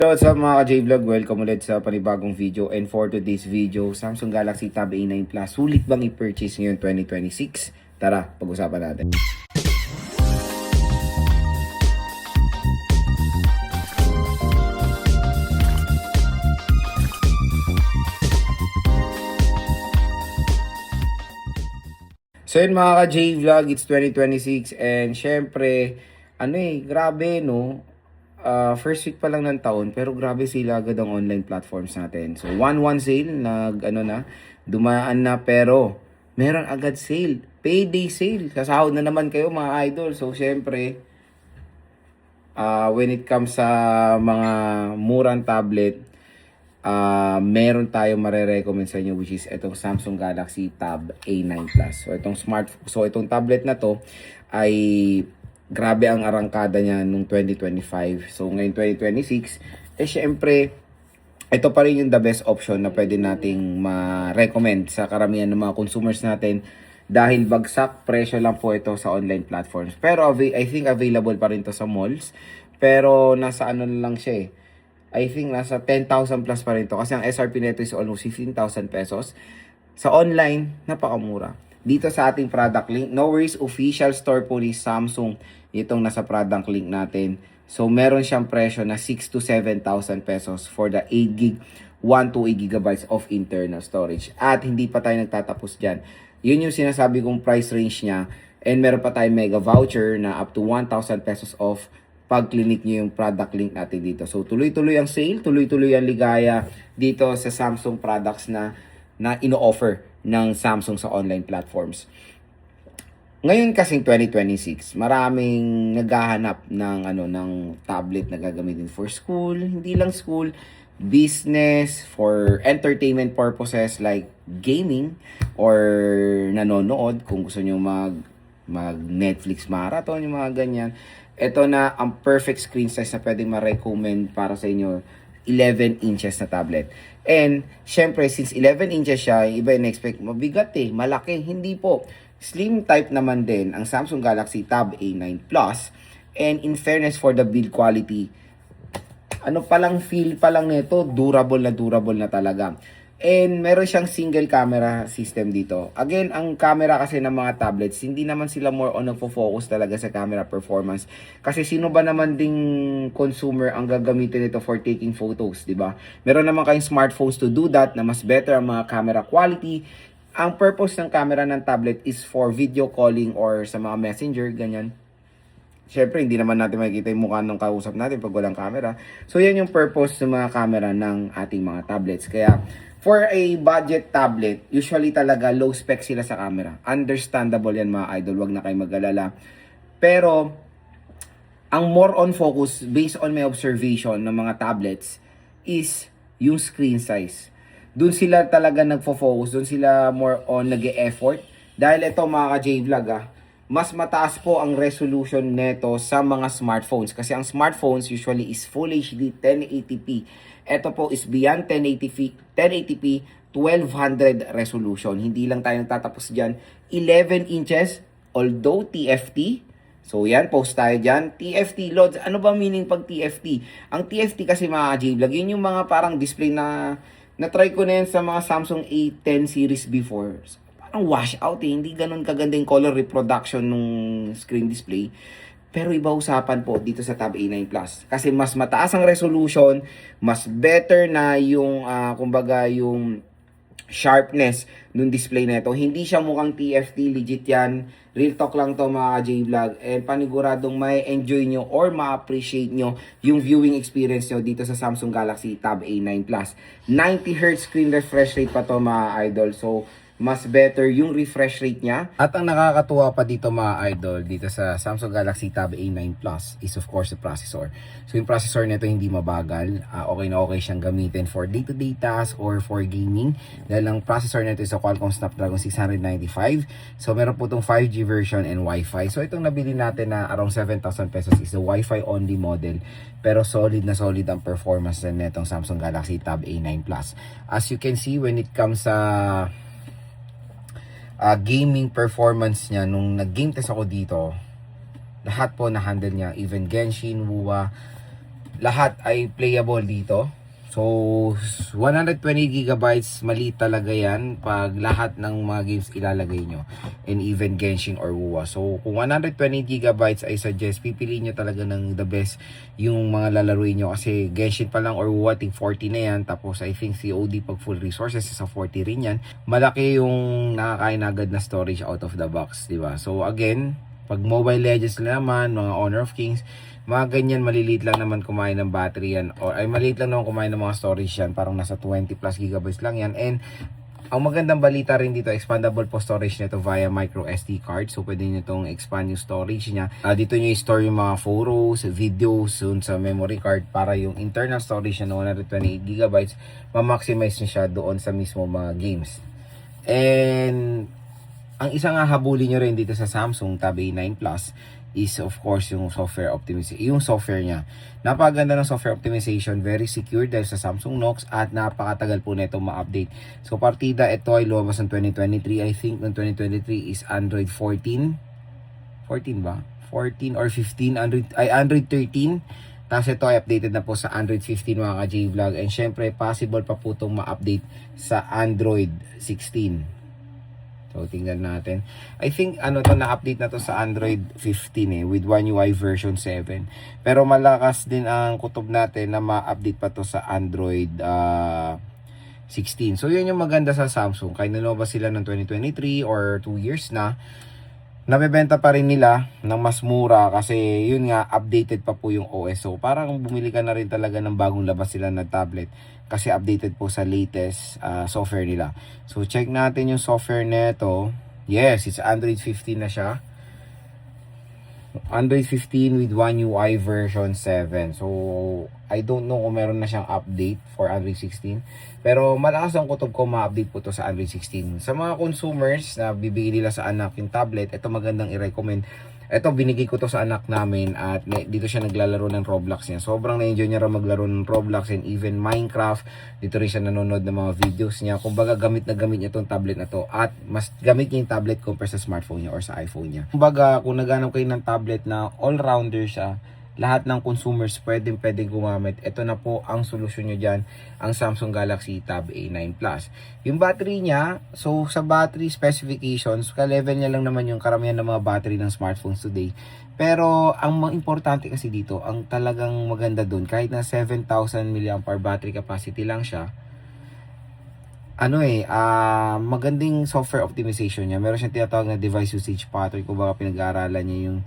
So what's up mga ka-J-Vlog? Welcome ulit sa panibagong video. And for today's video, Samsung Galaxy Tab A9 Plus. Sulit bang i-purchase ngayon 2026? Tara, pag-usapan natin. So yun mga ka-J-Vlog, it's 2026 and syempre, grabe no. First week pa lang ng taon pero grabe sila agad ang online platforms natin. So 1-1 sale, dumaan na pero meron agad sale. Payday sale. Sasahod na naman kayo mga idol. So syempre, when it comes sa mga murang tablet, meron tayo marerecommend sa inyo which is itong Samsung Galaxy Tab A9 Plus. So itong tablet na to ay grabe ang arangkada niya nung 2025. So ngayon 2026, syempre ito pa rin yung the best option na pwede nating ma-recommend sa karamihan ng mga consumers natin dahil bagsak presyo lang po ito sa online platforms. Pero I think available pa rin to sa malls. Pero nasa ano lang siya eh. I think nasa 10,000 plus pa rin to kasi ang SRP nito is almost 15,000 pesos. Sa online, napakamura. Dito sa ating product link, no worries, official store po ni Samsung itong nasa product link natin. So meron siyang presyo na 6 to 7,000 pesos for the 8 gig 1 to 8 gigabytes of internal storage. At hindi pa tayo nagtatapos dyan. Yun yung sinasabi kong price range niya. And meron pa tayong mega voucher na up to 1,000 pesos off pag clinic nyo yung product link natin dito. So tuloy-tuloy ang sale, tuloy-tuloy ang ligaya dito sa Samsung products na ino-offer ng Samsung sa online platforms. Ngayon kasing 2026, maraming naghahanap ng tablet na gagamitin for school, hindi lang school, business, for entertainment purposes like gaming or nanonood kung gusto niyo mag Netflix marathon, yung mga ganyan. Ito na ang perfect screen size na pwedeng ma-recommend para sa inyo, 11 inches na tablet. And syempre since 11 inches siya, iba in-expect mabigat malaki, hindi po. Slim type naman din ang Samsung Galaxy Tab A9 Plus. And in fairness for the build quality, feel pa lang nito, durable na talaga. And meron siyang single camera system dito. Again, ang camera kasi ng mga tablets, hindi naman sila more on nagfo-focus talaga sa camera performance. Kasi sino ba naman ding consumer ang gagamitin ito for taking photos, di ba? Meron naman kayong smartphones to do that na mas better ang mga camera quality. Ang purpose ng camera ng tablet is for video calling or sa mga messenger, ganyan. Siyempre, hindi naman natin makikita yung mukha ng kausap natin pag walang camera. So, yan yung purpose ng mga camera ng ating mga tablets. Kaya, for a budget tablet, usually talaga low spec sila sa camera. Understandable yan mga idol, wag na kayo mag-alala. Pero, ang more on focus, based on my observation ng mga tablets, is yung screen size. Doon sila talaga nagfo-focus, doon sila more on nag-e-effort. Dahil ito mga ka-J-Vlog mas mataas po ang resolution neto sa mga smartphones. Kasi ang smartphones usually is Full HD 1080p. Ito po is beyond 1080p 1200 resolution. Hindi lang tayo nagtatapos dyan. 11 inches, although TFT. So yan, post tayo dyan. TFT loads. Ano ba meaning pag TFT? Ang TFT kasi mga J-Vlog, yun yung mga parang display na na-try ko na yan sa mga Samsung A10 series before. Parang wash out hindi ganun kaganda yung color reproduction ng screen display. Pero iba usapan po dito sa Tab A9 Plus. Kasi mas mataas ang resolution, mas better na yung, yung sharpness ng display nito. Hindi siya mukhang TFT, legit yan. Real talk lang to mga J-Vlog. And paniguradong may enjoy nyo or ma-appreciate nyo yung viewing experience nyo dito sa Samsung Galaxy Tab A9 Plus. 90Hz screen refresh rate pa to mga idol. So, mas better yung refresh rate niya. At ang nakakatuwa pa dito mga idol, dito sa Samsung Galaxy Tab A9 Plus is of course the processor. So yung processor nito hindi mabagal. Okay na okay siyang gamitin for day-to-day tasks or for gaming. Dahil ang processor nito is a Qualcomm Snapdragon 695. So meron po itong 5G version and Wi-Fi. So itong nabili natin na around 7,000 pesos is the Wi-Fi only model. Pero solid na solid ang performance na netong Samsung Galaxy Tab A9 Plus. As you can see when it comes sa gaming performance niya, nung nag-game test ako dito, lahat po na-handle niya, even Genshin, WUA, lahat ay playable dito. So, 120 gigabytes, maliit talaga yan pag lahat ng mga games ilalagay nyo. And even Genshin or WoW. So, kung 120 gigabytes, I suggest, pipiliin nyo talaga ng the best yung mga lalaruin nyo. Kasi Genshin pa lang or WoW, I think 40 na yan. Tapos, I think COD pag full resources, sa 40 rin yan. Malaki yung nakakain agad na storage out of the box, diba? So, again, pag Mobile Legends na naman, mga Honor of Kings, mga ganyan, maliliit lang naman kumain ng battery yan. Or ay maliit lang naman kumain ng mga storage yan. Parang nasa 20 plus gigabytes lang yan. And ang magandang balita rin dito, expandable po storage nito via micro SD card. So pwede nyo itong expand yung storage niya. Dito nyo i-store yung mga photos, videos dun sa memory card para yung internal storage na 128 gigabytes ma-maximize nyo siya doon sa mismo mga games. And ang isang habulin nyo rin dito sa Samsung Tab A9 Plus is of course yung software optimization, yung software niya. Napakaganda ng software optimization, very secure dahil sa Samsung Knox at napakatagal po nito ma-update. So partida ito ay lumabas ng 2023. I think ng 2023 is Android 14. 14 ba? 14 or 15, Android 13. Tapos ito ay updated na po sa Android 15 mga ka-J-Vlog. And syempre possible pa po itong ma-update sa Android 16. So, tingnan natin. I think, na-update na to sa Android 15 with One UI version 7. Pero malakas din ang kutob natin na ma-update pa to sa Android 16. So, yun yung maganda sa Samsung. Kaya nalabas sila ng 2023 or 2 years na. Nabebenta pa rin nila ng mas mura kasi yun nga, updated pa po yung OS. So, parang bumili ka na rin talaga ng bagong labas sila na tablet kasi updated po sa latest software nila. So, check natin yung software nito. Yes, it's Android 15 na siya. Android 15 with One UI version 7. So, I don't know kung meron na siyang update for Android 16. Pero malakas ang kutob ko ma-update po to sa Android 16. Sa mga consumers na bibigyan nila sa anak yung tablet, ito magandang i-recommend. Ito, binigay ko to sa anak namin at dito siya naglalaro ng Roblox niya. Sobrang na-enjoy niya rin maglaro ng Roblox and even Minecraft. Dito rin siya nanonood ng mga videos niya. Kumbaga, gamit niya itong tablet na to. At mas gamit niya yung tablet compare sa smartphone niya or sa iPhone niya. Kumbaga, kung naghanap kayo ng tablet na all-rounder siya, lahat ng consumers pwedeng gumamit. Ito na po ang solusyon nyo dyan, ang Samsung Galaxy Tab A9 Plus. Yung battery niya, so sa battery specifications, ka-level niya lang naman yung karamihan ng mga battery ng smartphones today. Pero ang importante kasi dito, ang talagang maganda dun, kahit na 7,000 mAh battery capacity lang siya, magandang software optimization niya. Meron siyang tinatawag na device usage pattern. Kung baka pinag-aaralan niya yung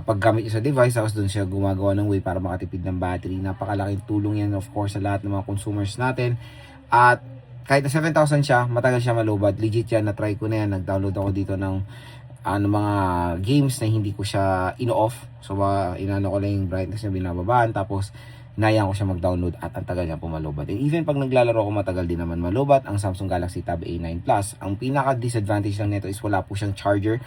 paggamit niya sa device, tapos doon siya gumagawa ng way para makatipid ng battery. Napakalaking tulong yan of course sa lahat ng mga consumers natin. At kahit na 7,000 siya, matagal siya malobad. Legit yan, na-try ko na yan. Nag-download ako dito ng mga games na hindi ko siya ino-off. So inano ko lang yung brightness niya, binababaan. Tapos nayang ko siya mag-download at ang tagal niya pumalobad. And even pag naglalaro ako, matagal din naman malobat ang Samsung Galaxy Tab A9 Plus. Ang pinaka-disadvantage lang nito is wala po siyang charger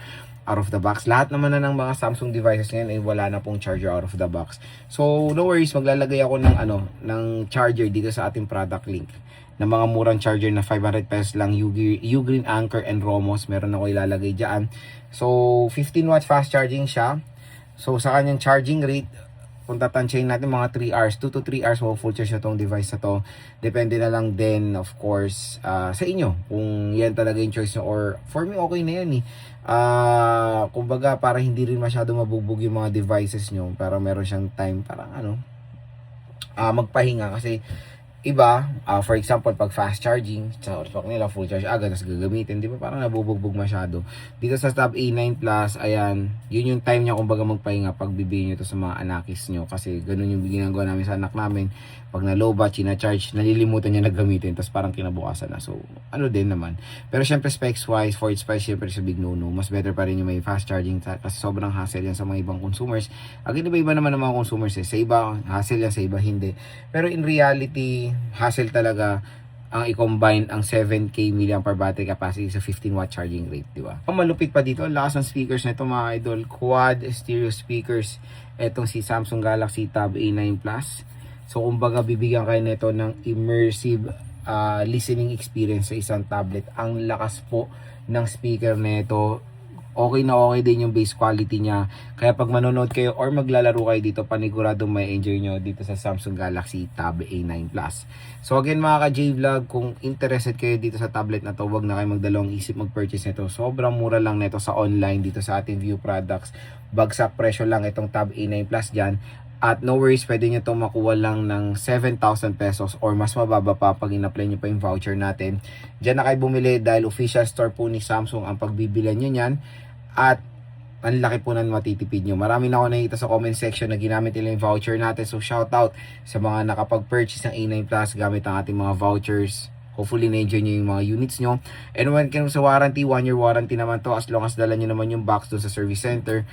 out of the box. Lahat naman na ng mga Samsung devices ngayon ay wala na pong charger out of the box. So, no worries, maglalagay ako ng charger dito sa ating product link na mga murang charger na 500 pesos lang, Ugreen, Anker, and Romos. Meron ako ilalagay dyan. So, 15 watts fast charging siya. So, sa kanyang charging rate, kung tatansyahin natin mga 3 hours, 2 to 3 hours full charge na tong device na to. Depende na lang din of course sa inyo kung yan talaga yung choice nyo, or for me okay na yan kumbaga para hindi rin masyado mabugbog yung mga devices nyo, para meron siyang time parang magpahinga. Kasi iba, for example, pag fast charging, sa oras nila, full charge agad, tapos gagamitin, di ba parang nabubugbog masyado. Dito sa Tab A9 Plus, ayan, yun yung time niya kumbaga magpahinga pag bibigyan nyo to sa mga anakis nyo. Kasi ganun yung ginagawa namin sa anak namin. Pag na-lobat, china-charge, nalilimutan niya na gamitin, tapos parang kinabukasan na. So, din naman. Pero syempre, specs-wise, for its price, syempre sa big no-no, mas better pa rin yung may fast charging kasi sobrang hassle yan sa mga ibang consumers. Again, iba-iba naman ng mga consumers Sa iba, hassle yan, sa iba hindi. Pero in reality, hassle talaga ang i-combine ang 7K mAh battery capacity sa 15 watt charging rate, di ba? Ang malupit pa dito, ang lakas ng speakers na ito mga idol, quad stereo speakers. Etong si Samsung Galaxy Tab A9 Plus. So kumbaga bibigyan kayo nito ng immersive listening experience sa isang tablet. Ang lakas po ng speaker nito. okay na okay din yung base quality niya. Kaya pag manonood kayo or maglalaro kayo dito, panigurado may enjoy nyo dito sa Samsung Galaxy Tab A9 Plus. So again mga ka-J-Vlog, kung interested kayo dito sa tablet na to, wag na kayo magdalawang isip mag-purchase nito. Sobrang mura lang nito sa online dito sa ating View Products. Bagsak presyo lang itong Tab A9 Plus dyan. At no worries, pwede nyo itong makuha lang ng 7,000 pesos or mas mababa pa pag in-apply nyo pa yung voucher natin. Diyan na kayo bumili dahil official store po ni Samsung ang pagbibilan nyo yan. At ang laki po ng matitipid nyo. Marami na ako nakita sa comment section na ginamit nila yung voucher natin. So shout out sa mga nakapag-purchase ng A9 Plus gamit ang ating mga vouchers. Hopefully na-enjoy nyo yung mga units nyo. And when it comes sa warranty, 1-year warranty naman to as long as dala nyo naman yung box doon sa service center.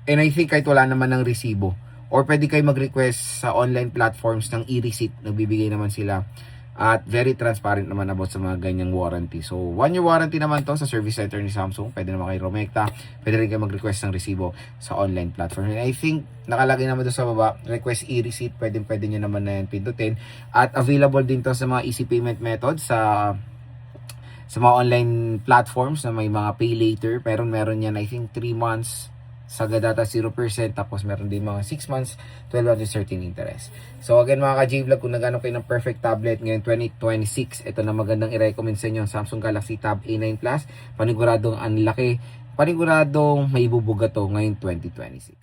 And I think kahit wala naman ng resibo. Or pwede kayo mag-request sa online platforms ng e-receipt. Nagbibigay naman sila. At very transparent naman about sa mga ganyang warranty. So, 1-year warranty naman to sa service center ni Samsung. Pwede naman kayo rumekta. Pwede rin kayo mag-request ng resibo sa online platform. And I think, nakalagay naman doon sa baba, request e-receipt. Pwede nyo naman na yan pindutin. At available din to sa mga easy payment methods sa mga online platforms na may mga pay later. Pero meron yan, I think, 3 months sa data 0%, tapos meron din mga 6 months, 12 months, 13 interest. So again mga ka-J-Vlog, kung nagano kayo ng perfect tablet ngayon 2026, ito na magandang i-recommend sa inyo ang Samsung Galaxy Tab A9 Plus. Paniguradong ang laki, paniguradong may bubuga to ngayon 2026.